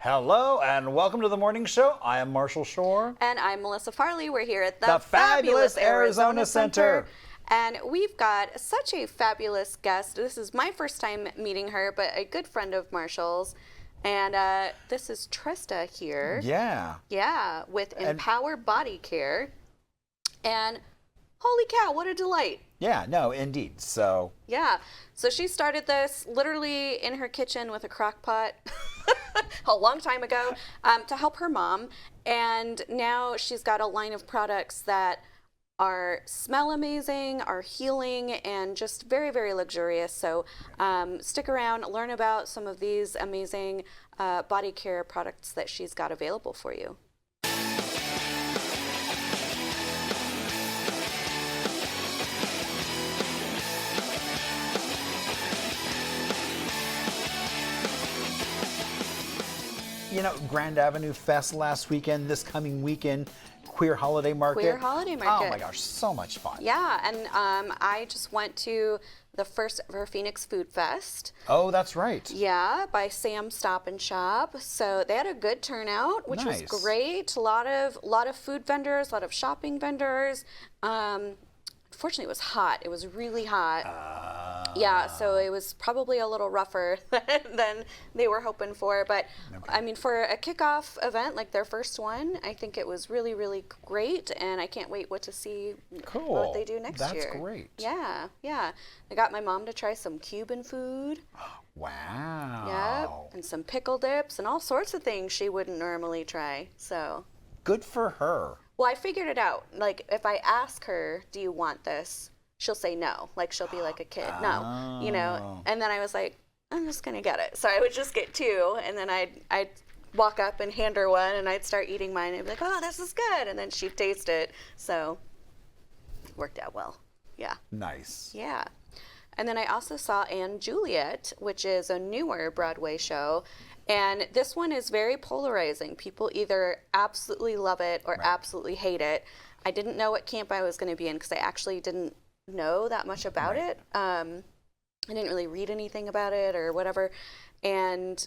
Hello and welcome to the morning show. I am Marshall Shore. And I'm Melissa Farley. We're here at the fabulous Arizona Center. And we've got such a fabulous guest. This is my first time meeting her, but a good friend of Marshall's. And this is Trista here. Yeah. Yeah, with Empower BodyCare. And holy cow, what a delight. Yeah, no, indeed. So. Yeah. So she started this literally in her kitchen with a crock pot a long time ago to help her mom. And now she's got a line of products that smell amazing, are healing, and just very, very luxurious. So stick around, learn about some of these amazing body care products that she's got available for you. You know, Grand Avenue Fest last weekend, this coming weekend, Queer Holiday Market. Queer Holiday Market. Oh my gosh, so much fun. Yeah, and I just went to the first ever Phoenix Food Fest. Oh, that's right. Yeah, by Sam's Stop and Shop. So they had a good turnout, which was great. A lot of food vendors, a lot of shopping vendors. Unfortunately, it was hot. It was really hot. Yeah, so it was probably a little rougher than they were hoping for. But I mean, for a kickoff event, like their first one, I think it was really, really great. And I can't wait to see what they do next year. That's great. Yeah, yeah. I got my mom to try some Cuban food. Wow. Yep, and some pickle dips and all sorts of things she wouldn't normally try. So. Good for her. Well, I figured it out. Like, if I ask her, do you want this? She'll say no. Like, she'll be like a kid. No, you know? And then I was like, I'm just going to get it. So I would just get two, and then I'd walk up and hand her one, and I'd start eating mine, and I'd be like, oh, this is good. And then she'd taste it. So it worked out well. Yeah. Nice. Yeah. And then I also saw Anne Juliet, which is a newer Broadway show. And this one is very polarizing. People either absolutely love it or absolutely hate it. I didn't know what camp I was going to be in because I actually didn't know that much about it. I didn't really read anything about it or whatever. And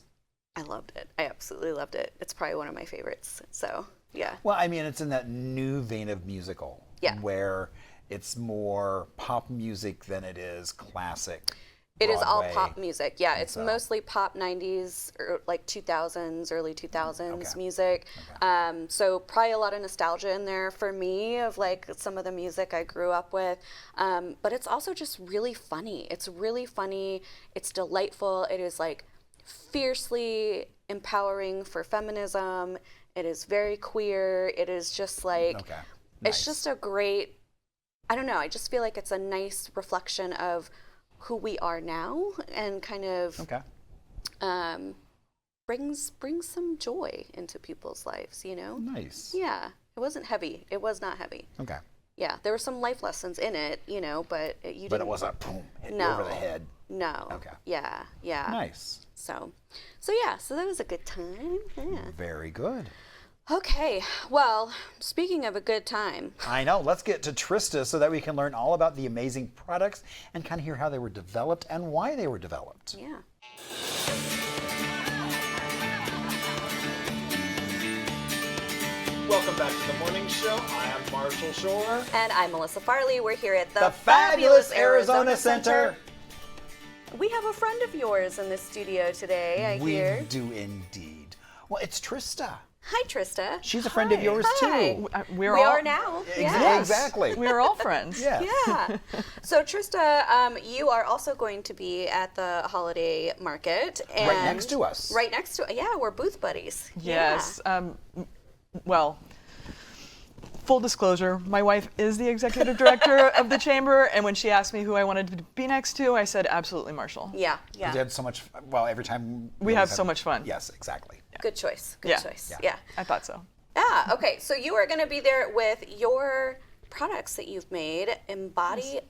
I loved it. I absolutely loved it. It's probably one of my favorites. So, yeah. Well, I mean, it's in that new vein of musical. Yeah. Where it's more pop music than it is classic. It Broadway. is all pop music. Yeah, it's mostly pop 90s or like 2000s, early 2000s music. So probably a lot of nostalgia in there for me of like some of the music I grew up with. But it's also just really funny. It's really funny. It's delightful. It is like fiercely empowering for feminism. It is very queer. It is just like, it's just a great, I don't know, I just feel like it's a nice reflection of who we are now and kind of brings some joy into people's lives, you know? Nice. Yeah. It wasn't heavy. It was not heavy. Okay. Yeah. There were some life lessons in it, you know, but you didn't. But it wasn't boom, hit you over the head. No. Okay. Yeah. Yeah. Nice. So yeah. So that was a good time. Yeah. Very good. Okay, well, speaking of a good time. I know. Let's get to Trista so that we can learn all about the amazing products and kind of hear how they were developed and why they were developed. Yeah. Welcome back to the morning show. I am Marshall Shore. And I'm Melissa Farley. We're here at the fabulous Arizona Center. We have a friend of yours in the studio today, I hear. We do indeed. Well, it's Trista. Hi, Trista. She's a friend of yours, too. We are now. Yes. Exactly. We're all friends. Yeah. So, Trista, you are also going to be at the holiday market. And right next to us. Right next to us. Yeah, we're booth buddies. Yes. Yeah. Well, full disclosure, my wife is the executive director of the chamber, and when she asked me who I wanted to be next to, I said absolutely Marshall. Yeah, yeah. We had so much, well, every time. We have so much fun. Yes, exactly. Yeah. Good choice. Good choice. Yeah. I thought so. Yeah, okay. So you are going to be there with your products that you've made, Empower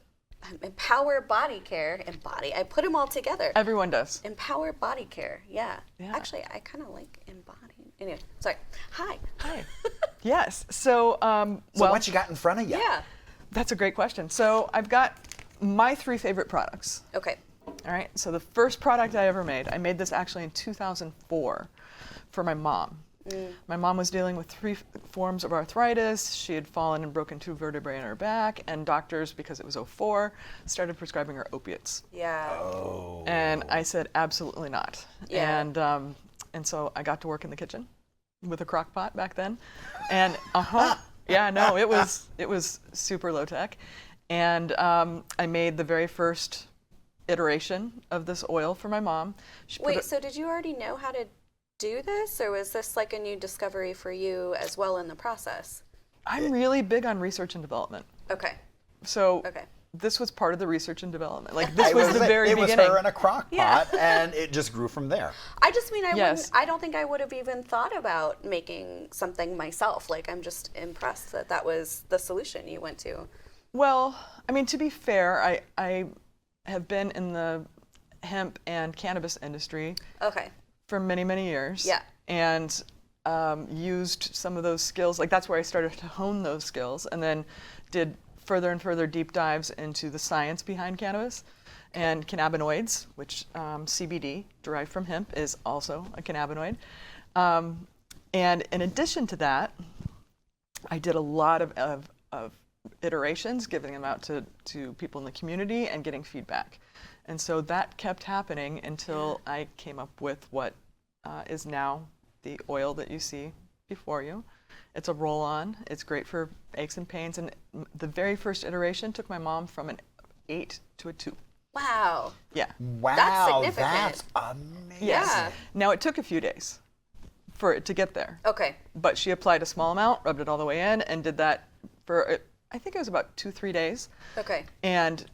BodyCare, I put them all together. Everyone does. Empower BodyCare, yeah. Actually, I kind of like embody. Anyway, sorry. Hi. Yes. So, so what you got in front of you? Yeah. That's a great question. So I've got my 3 favorite products. Okay. All right. So the first product I ever made, I made this actually in 2004 for my mom. My mom was dealing with 3 forms of arthritis. She had fallen and broken 2 vertebrae in her back, and doctors, because it was '04, started prescribing her opiates. Yeah. Oh. And I said, absolutely not. Yeah. And so I got to work in the kitchen with a crock pot back then. And yeah, no, it was super low tech. And I made the very first iteration of this oil for my mom. Wait, so did you already know how to do this, or was this like a new discovery for you as well in the process? I'm really big on research and development. Okay. So Okay. this was part of the research and development. Like this was the very beginning. It was her in a crock pot, and it just grew from there. I just mean Yes. I don't think I would have even thought about making something myself. Like, I'm just impressed that that was the solution you went to. Well, I mean, to be fair, I have been in the hemp and cannabis industry Okay. for many, many years. Yeah. And used some of those skills. Like that's where I started to hone those skills, and then did further and further deep dives into the science behind cannabis and cannabinoids, which CBD, derived from hemp, is also a cannabinoid. And in addition to that, I did a lot of iterations, giving them out to people in the community and getting feedback. And so that kept happening until I came up with what is now the oil that you see before you. It's a roll-on. It's great for aches and pains. And the very first iteration took my mom from an 8 to a 2. Wow. Yeah. Wow, That's significant. that's amazing. Yeah. Now it took a few days for it to get there. Okay. But she applied a small amount, rubbed it all the way in, and did that for, I think it was about 2-3 days. Okay. And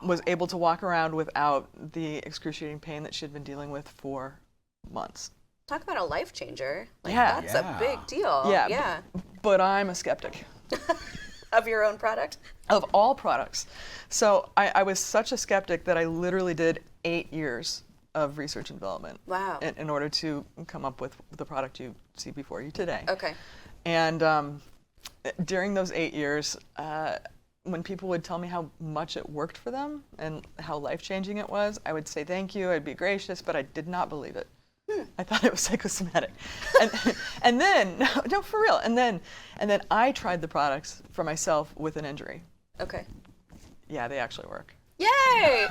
was able to walk around without the excruciating pain that she had been dealing with for months. Talk about a life changer. Like, Yeah. that's Yeah. a big deal. Yeah. Yeah. But I'm a skeptic Of your own product? of all products. So I was such a skeptic that I literally did 8 years of research and development. Wow. In order to come up with the product you see before you today. Okay. And during those 8 years, when people would tell me how much it worked for them and how life-changing it was, I would say thank you, I'd be gracious, but I did not believe it. I thought it was psychosomatic. And then, no, for real. And then I tried the products for myself with an injury. Okay. Yeah, they actually work. Yay!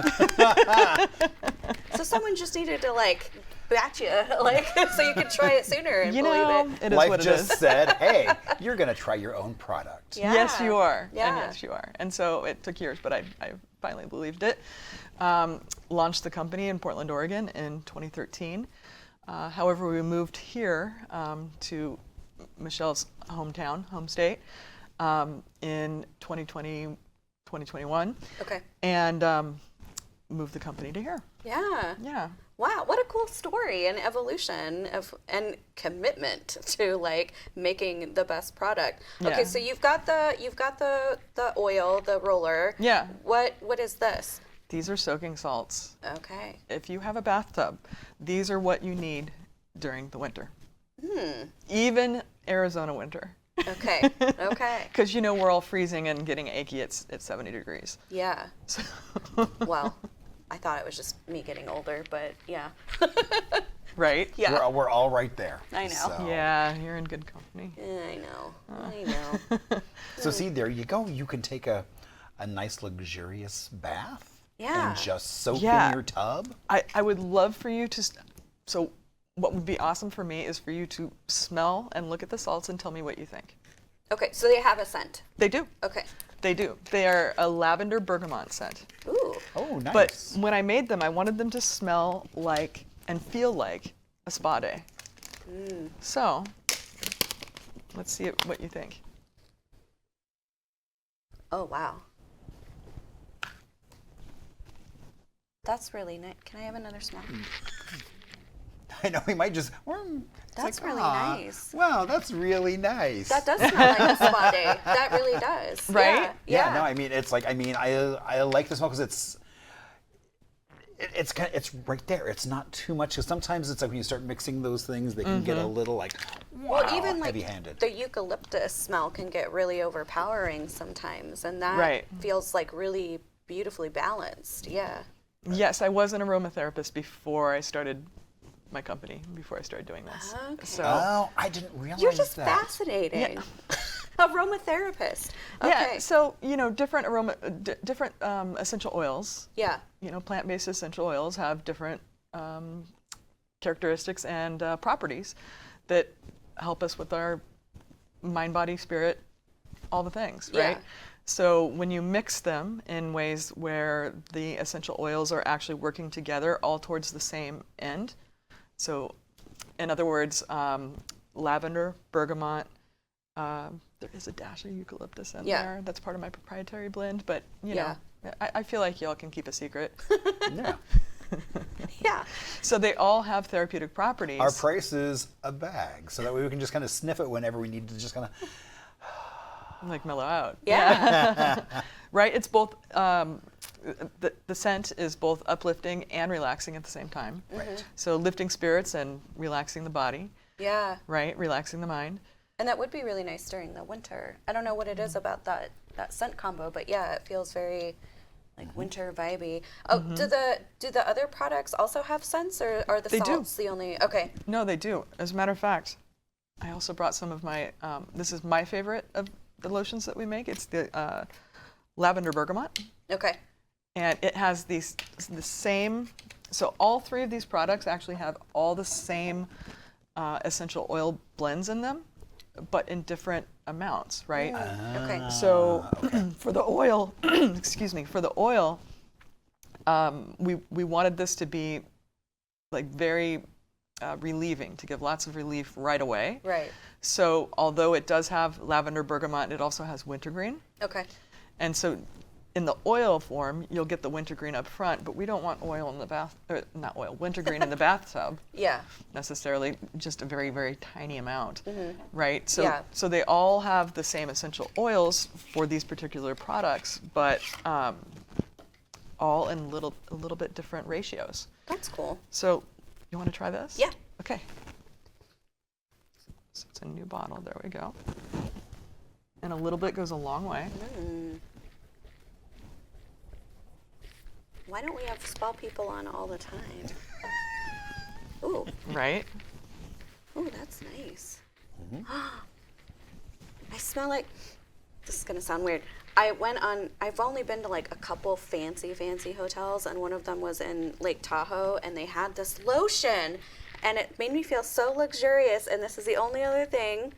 So someone just needed to like bat you, like, so you could try it sooner and You believe know, it. it is Life what it just is. said, hey, you're going to try your own product. Yeah. Yes, you are. Yeah. And yes, you are. And so it took years, but I finally believed it. Launched the company in Portland, Oregon in 2013. However, we moved here to Michelle's hometown, home state, in 2021. Okay. And moved the company to here. Yeah. Yeah. Wow, what a cool story and evolution of and commitment to like making the best product. Okay, Yeah. so you've got the oil, the roller. Yeah. What is this? These are soaking salts. Okay. If you have a bathtub, these are what you need during the winter. Even Arizona winter. Okay. Okay. Because you know we're all freezing and getting achy at 70 degrees. Yeah. So Well, I thought it was just me getting older, but yeah. right? Yeah. We're all right there. I know. So, Yeah, you're in good company. I know. I know. so see, there you go. You can take a nice luxurious bath Yeah. and just soak Yeah. in your tub. I would love for you to, so what would be awesome for me is for you to smell and look at the salts and tell me what you think. Okay, so they have a scent. They do. Okay. They do. They are a lavender bergamot scent. Ooh. Oh, nice. But when I made them, I wanted them to smell like and feel like a spa day. So, let's see what you think. Oh, wow. That's really nice. Can I have another smell? I know we might just. That's really nice. Wow, that's really nice. That does smell like a spa day. That really does. Right? Yeah. No, I mean it's like I like the smell because it's right there. It's not too much because sometimes it's like when you start mixing those things, they can get a little like wow, Well, even like heavy-handed. the eucalyptus smell can get really overpowering sometimes, and that Right. feels like really beautifully balanced. Yeah. Yes, I was an aromatherapist before I started my company before I started doing this. Okay. So Oh, I didn't realize You're just that. fascinating. Aromatherapist. Okay. yeah, so different different essential oils. Yeah. Plant-based essential oils have different characteristics and properties that help us with our mind, body, spirit, all the things, right? Yeah. So when you mix them in ways where the essential oils are actually working together all towards the same end, so in other words, lavender, bergamot, there is a dash of eucalyptus in there. That's part of my proprietary blend, but I feel like y'all can keep a secret. Yeah. Yeah. So they all have therapeutic properties. Our price is a bag, so that way we can just kind of sniff it whenever we need to just kind of. Like mellow out. Yeah. Right? It's both, the scent is both uplifting and relaxing at the same time. Right. So lifting spirits and relaxing the body. Yeah. Right? Relaxing the mind. And that would be really nice during the winter. I don't know what it is about that scent combo, but yeah, it feels very like winter vibey. Oh, do the other products also have scents, or are the salts the only? Okay. No, they do. As a matter of fact, I also brought some of my, this is my favorite of the lotions that we make. It's the lavender bergamot. Okay. And it has the same, so all three of these products actually have all the same essential oil blends in them, but in different amounts, right? Okay. So for the oil, excuse me, for the oil, we wanted this to be like very relieving, to give lots of relief right away. Right. So although it does have lavender bergamot, it also has wintergreen. Okay. And so in the oil form, you'll get the wintergreen up front, but we don't want oil in the bath, or not oil, wintergreen in the bathtub. Yeah. Necessarily, just a very, very tiny amount, Mm-hmm. right? So, so they all have the same essential oils for these particular products, but all in a little bit different ratios. That's cool. So, you want to try this? Yeah. Okay. So it's a new bottle. There we go. And a little bit goes a long way. Why don't we have spa people on all the time? Ooh. Right? Ooh, that's nice. I smell like, this is gonna sound weird. I've only been to like a couple fancy hotels, and one of them was in Lake Tahoe, and they had this lotion, and it made me feel so luxurious, and this is the only other thing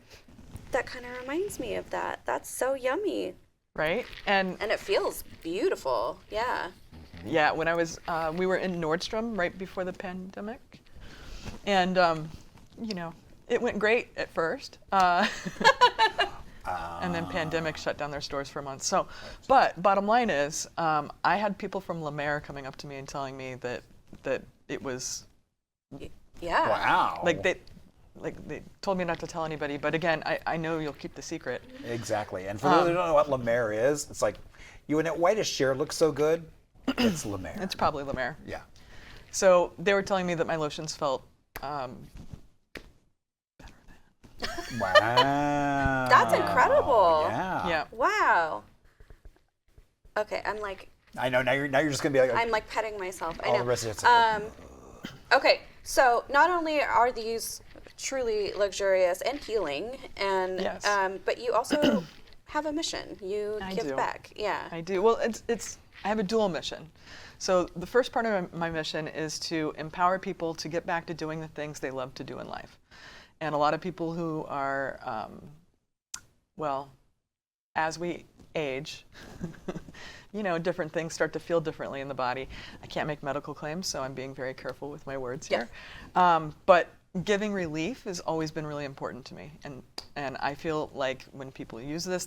that kind of reminds me of that. That's so yummy. Right? And it feels beautiful, yeah. yeah, when I was, we were in Nordstrom right before the pandemic, and it went great at first, and then pandemic shut down their stores for a month. So, but bottom line is, I had people from La Mer coming up to me and telling me that it was, Yeah. Wow. like they told me not to tell anybody, but again, I know you'll keep the secret. Exactly. And for those who don't know what La Mer is, it's like, you and that whitish hair looks so good. It's La Mer. It's probably La Mer. Yeah. So they were telling me that my lotions felt Wow. That's incredible. Yeah. yeah. Wow. Okay, I'm like I know. Now you're just gonna be like. I'm like petting myself. I all know. the rest of it's. Okay, so not only are these truly luxurious and healing, and Yes. but you also have a mission. You I give do. back. Yeah. I do. Well, I have a dual mission. So the first part of my mission is to empower people to get back to doing the things they love to do in life. And a lot of people who are, well, as we age, different things start to feel differently in the body. I can't make medical claims, so I'm being very careful with my words here. But giving relief has always been really important to me. And I feel like when people use this,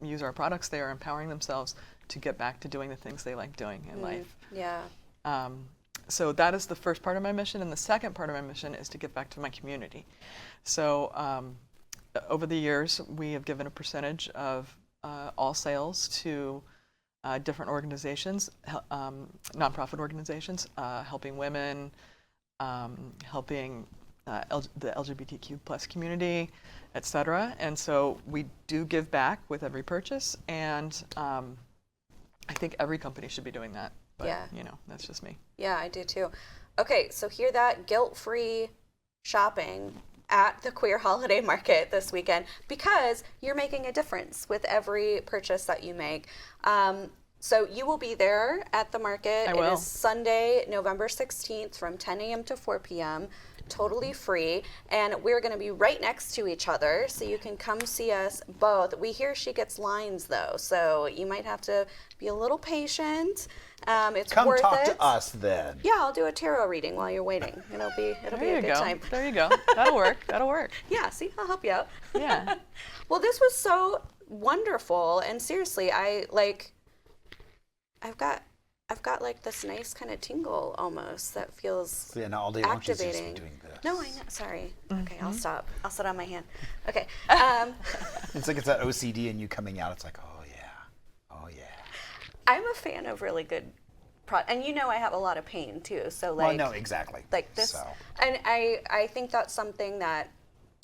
use our products, they are empowering themselves to get back to doing the things they like doing in life. Yeah. So that is the first part of my mission, and the second part of my mission is to give back to my community. So over the years, we have given a percentage of all sales to different organizations, nonprofit organizations, helping women, helping the LGBTQ plus community, et cetera. And so we do give back with every purchase, and I think every company should be doing that. But, Yeah. that's just me. Yeah, I do too. Okay, so hear that, guilt-free shopping at the Queer Holiday Market this weekend because you're making a difference with every purchase that you make. So you will be there at the market. I will. It is Sunday, November 16th from 10 a.m. to 4 p.m. Totally free. And we're going to be right next to each other, so you can come see us both. We hear she gets lines, though, so you might have to be a little patient. It's Come worth talk it. to us then. Yeah, I'll do a tarot reading while you're waiting. It'll be a good time. There you go. That'll work. That'll work. Yeah, see, I'll help you out. Yeah. Well, this was so wonderful, and seriously, I've got like this nice kind of tingle almost that feels So, yeah, now all day long she's just activating. doing this. No, I know. Sorry. Okay, I'll stop. I'll sit on my hand. Okay. It's like it's that OCD and you coming out. It's like, oh yeah, oh yeah. I'm a fan of really good and you know I have a lot of pain too. So like. Well, no, exactly. Like this, So. and I think that's something that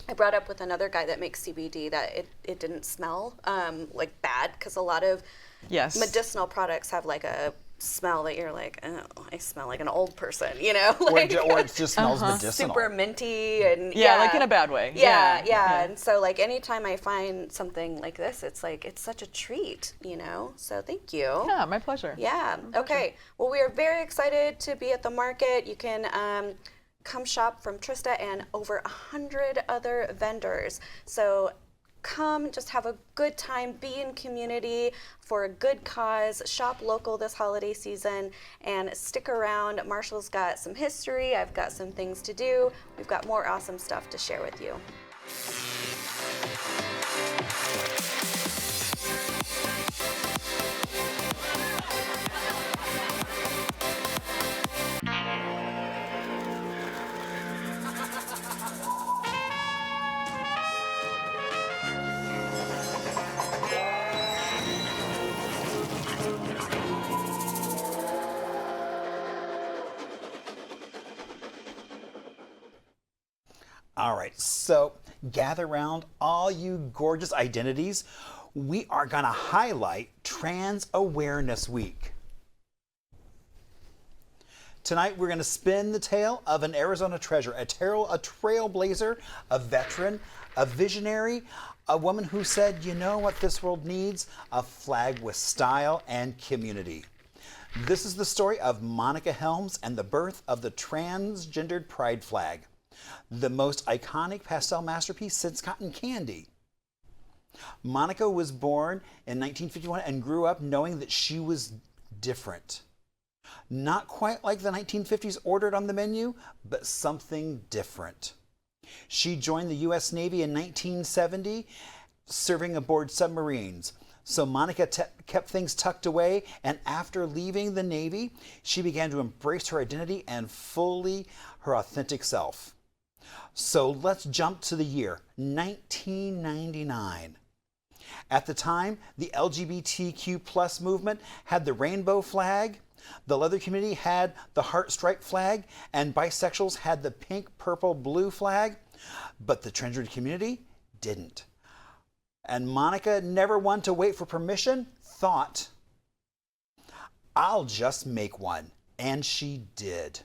I brought up with another guy that makes CBD that it didn't smell like bad because a lot of Yes. medicinal products have like a smell that you're like, oh, I smell like an old person, you know? Or Like, it just smells medicinal. super minty and Yeah, like in a bad way. Yeah. And so like anytime I find something like this, it's like it's such a treat, you know? So thank you. Yeah, my pleasure. Yeah. Okay. Well, we are very excited to be at the market. You can come shop from Trista and over 100 other vendors. So come, just have a good time, be in community for a good cause, shop local this holiday season, and stick around. Marshall's got some history, I've got some things to do. We've got more awesome stuff to share with you. All right, so gather around all you gorgeous identities. We are going to highlight Trans Awareness Week. Tonight, we're going to spin the tale of an Arizona treasure, a trailblazer, a veteran, a visionary, a woman who said, you know what this world needs? A flag with style and community. This is the story of Monica Helms and the birth of the transgendered pride flag, the most iconic pastel masterpiece since cotton candy. Monica was born in 1951 and grew up knowing that she was different. Not quite like the 1950s ordered on the menu, but something different. She joined the U.S. Navy in 1970, serving aboard submarines. So Monica kept things tucked away, and after leaving the Navy, she began to embrace her identity and fully her authentic self. So let's jump to the year 1999. At the time, the LGBTQ plus movement had the rainbow flag, the leather community had the heart stripe flag, and bisexuals had the pink, purple, blue flag, but the transgender community didn't. And Monica, never one to wait for permission, thought, I'll just make one. And she did.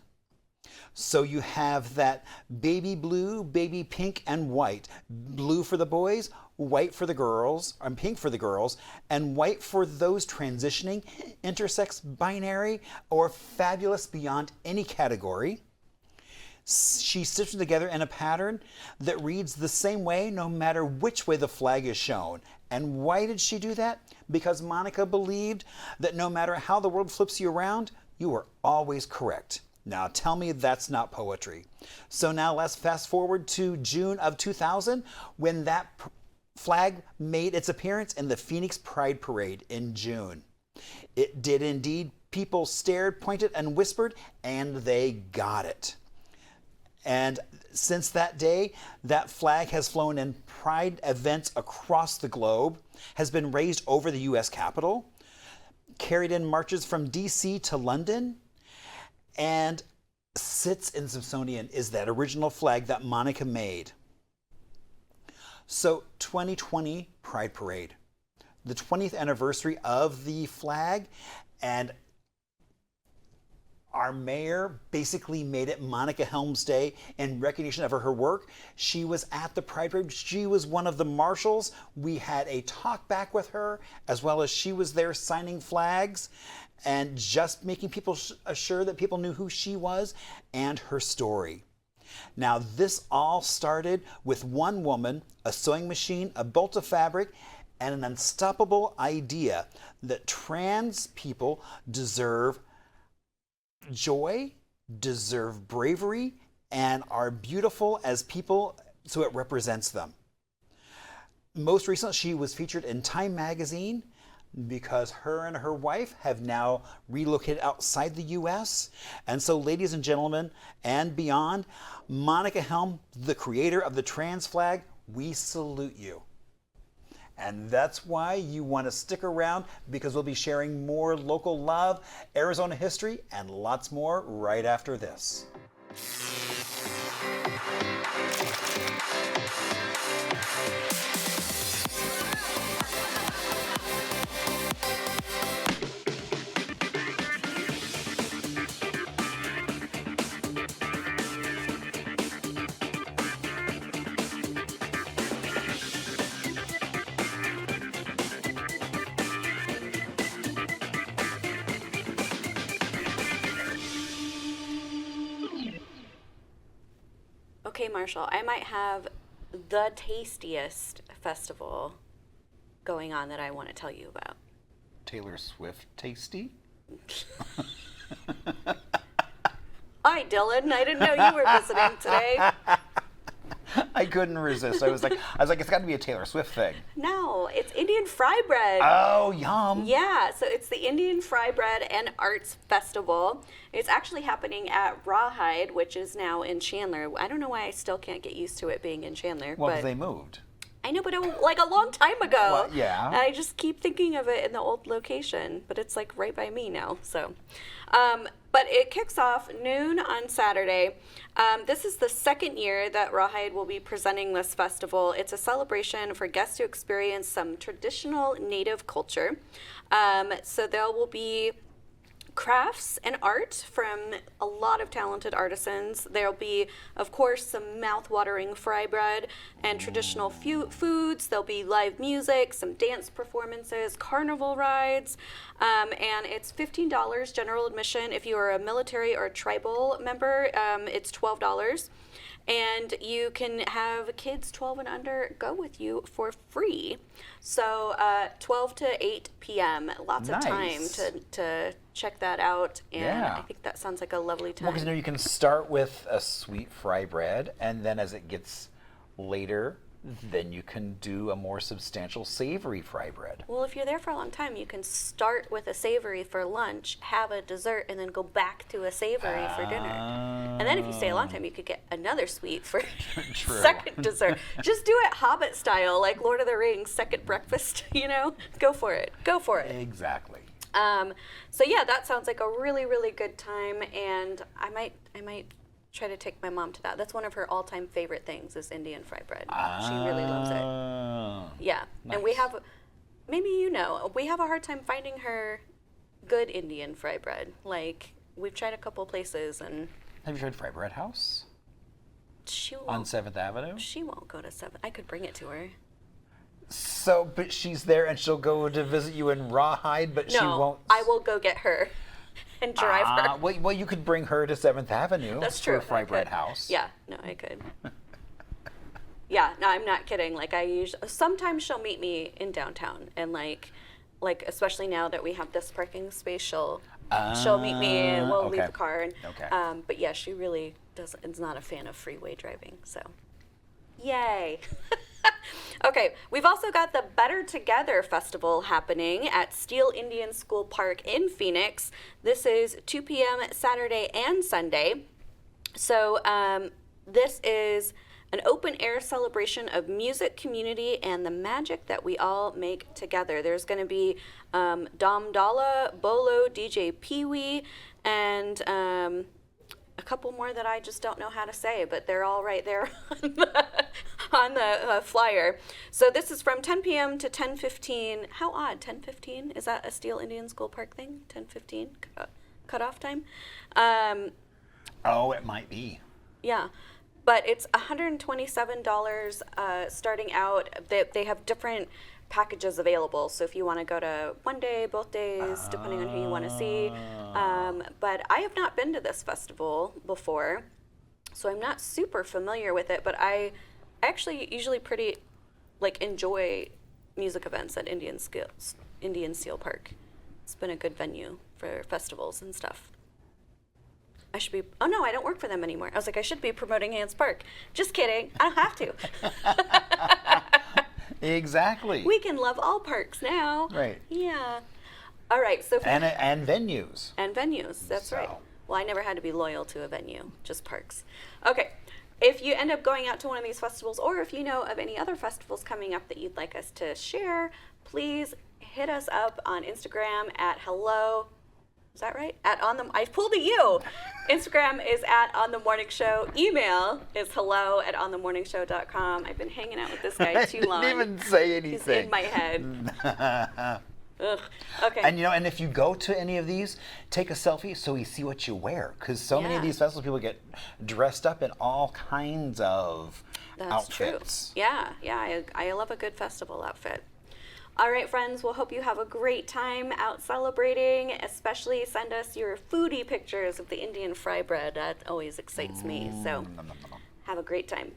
So you have that baby blue, baby pink, and white. Blue for the boys, white for the girls, and pink for the girls, and white for those transitioning, intersex, binary, or fabulous beyond any category. She stitched them together in a pattern that reads the same way no matter which way the flag is shown. And why did she do that? Because Monica believed that no matter how the world flips you around, you are always correct. Now tell me that's not poetry. So now let's fast forward to June of 2000 when that flag made its appearance in the Phoenix Pride Parade in June. It did indeed. People stared, pointed, and whispered, and they got it. And since that day, that flag has flown in pride events across the globe, has been raised over the U.S. Capitol, carried in marches from D.C. to London, and sits in Smithsonian is that original flag that Monica made. So 2020 Pride Parade, the 20th anniversary of the flag, and Our mayor basically made it Monica Helm's Day in recognition of her work. She was at the Pride Parade. She was one of the marshals. We had a talk back with her, as well as she was there signing flags and just making people sure that people knew who she was and her story. Now, this all started with one woman, a sewing machine, a bolt of fabric, and an unstoppable idea that trans people deserve joy, deserve bravery, and are beautiful as people, so it represents them. Most recently, she was featured in Time magazine because her and her wife have now relocated outside the U.S. And so, ladies and gentlemen, and beyond, Monica Helm, the creator of the trans flag, we salute you. And that's why you want to stick around, because we'll be sharing more local love, Arizona history, and lots more right after this. Okay, Marshall, I might have the tastiest festival going on that I want to tell you about. Taylor Swift tasty? Hi, Dylan. I didn't know you were visiting today. I couldn't resist. I was like, it's got to be a Taylor Swift thing. No, it's Indian fry bread. Oh, yum. Yeah, so it's the Indian Fry Bread and Arts Festival. It's actually happening at Rawhide, which is now in Chandler. I don't know why I still can't get used to it being in Chandler. Well, but they moved. I know, but it was like a long time ago. Well, yeah. And I just keep thinking of it in the old location, but it's like right by me now. So, but it kicks off noon on Saturday. This is the second year that Rawhide will be presenting this festival. It's a celebration for guests to experience some traditional Native culture. So there will be crafts and art from a lot of talented artisans. There'll be, of course, some mouth-watering fry bread and traditional foods. There'll be live music, some dance performances, carnival rides, and it's $15 general admission. If you are a military or tribal member, it's $12. And you can have kids 12 and under go with you for free. So 12 to 8 p.m., lots of time to check that out. And I think that sounds like a lovely time. Well, because you can start with a sweet fry bread, and then as it gets later, then you can do a more substantial savory fry bread. Well, if you're there for a long time, you can start with a savory for lunch, have a dessert, and then go back to a savory for dinner. And then if you stay a long time, you could get another sweet for second dessert. Just do it Hobbit style, like Lord of the Rings, second breakfast, Go for it. Go for it. Exactly. So yeah, that sounds like a really, really good time, and I might try to take my mom to that. That's one of her all-time favorite things is Indian fry bread. She really loves it. Yeah. Nice. And we have a hard time finding her good Indian fry bread. Like, we've tried a couple places and... Have you tried Fry Bread House? On 7th Avenue? She won't go to 7th. I could bring it to her. So, but she's there and she'll go to visit you in Rawhide, but she won't... I will go get her. And drive her. Well, you could bring her to 7th Avenue. That's true. For Fry Bread House. Yeah, no, I could. Yeah, no, I'm not kidding. Like, sometimes she'll meet me in downtown, and like especially now that we have this parking space, she'll meet me and we'll leave the car. And, but yeah, she really is not a fan of freeway driving. So, yay. Okay, we've also got the Better Together Festival happening at Steel Indian School Park in Phoenix. This is 2 p.m. Saturday and Sunday. So this is an open-air celebration of music, community, and the magic that we all make together. There's going to be Dom Dalla, Bolo, DJ Pee-wee, and... a couple more that I just don't know how to say, but they're all right there on the flyer. So this is from 10 p.m. to 10:15. How odd, 10:15? Is that a Steel Indian School Park thing, 10:15? cutoff time. Oh, it might be. Yeah, but it's $127 starting out. They have different packages available. So if you want to go to one day, both days, depending on who you want to see. But I have not been to this festival before, so I'm not super familiar with it. But I actually usually pretty enjoy music events at Indian Seal Park. It's been a good venue for festivals and stuff. I should be, oh no, I don't work for them anymore. I was like, I should be promoting Hans Park. Just kidding, I don't have to. Exactly. We can love all parks now. Right. Yeah. All right, so. And venues. And venues, that's So. right. Well, I never had to be loyal to a venue, just parks. Okay, if you end up going out to one of these festivals, or if you know of any other festivals coming up that you'd like us to share, please hit us up on Instagram at hello. Is that right? I pulled a U. Instagram is at On The Morning Show. Email is hello@onthemorningshow.com. I've been hanging out with this guy too long. I didn't even say anything. He's in my head. Ugh. Okay. And and if you go to any of these, take a selfie so we see what you wear, because so many of these festivals, people get dressed up in all kinds of outfits. True. Yeah. I love a good festival outfit. All right, friends, we'll hope you have a great time out celebrating. Especially send us your foodie pictures of the Indian fry bread. That always excites me. So have a great time.